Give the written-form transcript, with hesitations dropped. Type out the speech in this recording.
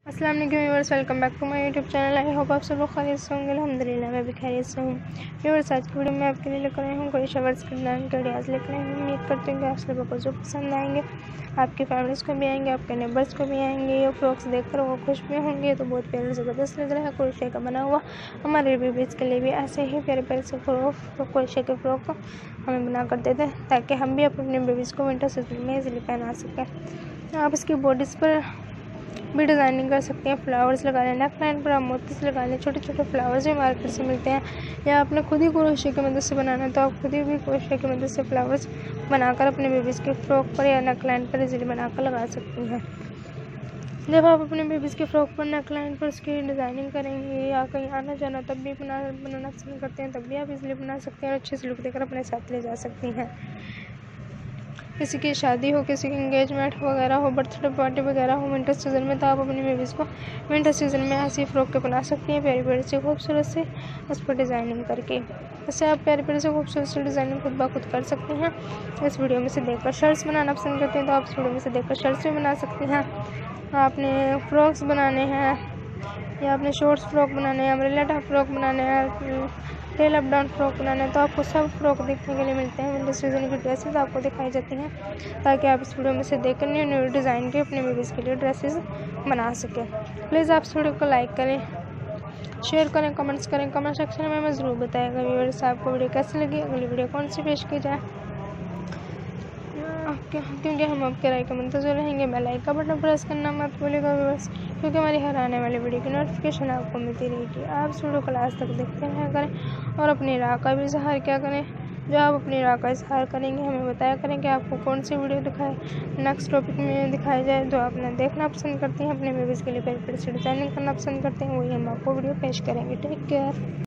अस्सलाम वालेकुम viewers, welcome back to my YouTube channel. I hope आप सब लोग खैरियत से होंगे। अल्हम्दुलिल्लाह मैं भी खैरियत से हूँ। व्यूअर्स, आज की वीडियो में आपके लिए लेकर आई हूँ कोई शवर्स के डिज़ाइन के आइडियाज़ लेकर आई हूँ। उम्मीद करती हूँ कि आप सब को जो पसंद आएंगे, आपकी फैमिलीज़ को भी आएंगे, आपके नेबर्स को भी आएंगे। ये फ्रॉक्स देखकर वो खुश भी होंगे। तो बहुत प्यारे ज़बरदस्त लग रहा है। क्रोशे का बना हुआ हमारे बेबीज़ के लिए भी ऐसे ही प्यारे प्यारे से क्रोशे के फ्रॉक हमें बना कर देते हैं, ताकि हम भी अपने बेबीज़ को विंटर सीजन में इजीली पहना सकें। आप इसकी बॉडीज़ पर भी डिज़ाइनिंग कर सकते हैं। फ्लावर्स लगा लें, नेक लाइन पर आप मोतीस लगा लें। छोटे छोटे फ्लावर्स भी मार्केट से मिलते हैं, या आपने खुद ही क्रोशे की मदद से बनाना है तो आप खुद ही भी क्रोशे की मदद से फ्लावर्स बनाकर अपने बेबीज़ के फ्रॉक पर या नेक लाइन पर इजीली बनाकर लगा सकती हैं। जब आप अपने बेबीज़ के फ्रॉक पर नेक लाइन पर उसकी डिज़ाइनिंग करेंगे या कहीं आना जाना तब भी बनाना पसंद करते हैं, तब भी आप इजीली बना सकते हैं और अच्छे से लुक देकर अपने साथ ले जा सकती हैं। किसी की शादी हो, किसी की इंगेजमेंट वगैरह हो, बर्थडे पार्टी वगैरह हो विंटर सीज़न में, तो आप अपनी बेबीज़ को विंटर सीज़न में ऐसी फ्रॉक के बना सकती हैं, प्यारी प्यारी से खूबसूरत से उस पर डिज़ाइनिंग करके। इससे आप प्यारी प्यारी से खूबसूरत से डिज़ाइनिंग खुद ब खुद कर सकती हैं। इस वीडियो में से देखकर शर्ट्स बनाना पसंद करते हैं तो आप इस वीडियो में से देखकर शर्ट्स भी बना सकती हैं। आपने फ्रॉक्स बनाने हैं या आपने शॉर्ट्स फ्रॉक बनाने हैं, अम्ब्रेला टाइप फ्रॉक बनाने हैं, टेल अप डाउन फ्रॉक बनाना है, तो आपको सब फ्रॉक देखने के लिए मिलते हैं। विंटर सीजन की ड्रेसेस आपको दिखाई जाती हैं, ताकि आप इस वीडियो में से देखकर न्यू न्यू डिज़ाइन के अपने बेबीज़ के लिए ड्रेसेस बना सकें। प्लीज़ आप इस वीडियो को लाइक करें, शेयर करें, कमेंट्स करें। कमेंट सेक्शन में हमें ज़रूर बताएगा व्यूअर्स आपको वीडियो कैसी लगी, अगली वीडियो कौन सी पेश की जाए, क्योंकि हम आपके राय का मुंतज़र रहेंगे। बेल आइकन का बटन प्रेस करना मत भूलिएगा व्यूअर्स, क्योंकि हमारी हर आने वाली वीडियो की नोटिफिकेशन आपको मिलती रहेगी। आप इस वीडियो को लास्ट तक देखते रहा करें और अपनी राय का भी इजहार क्या करें। जो आप अपनी राय का इजहार करेंगे हमें बताया करें कि आपको कौन सी वीडियो दिखाए, नेक्स्ट टॉपिक में दिखाई जाए। जो आपने देखना पसंद करती हैं, अपने बेबीज़ के लिए फिर से डिज़ाइनिंग करना पसंद करते हैं, वही हम आपको वीडियो पेश करेंगे। Take care.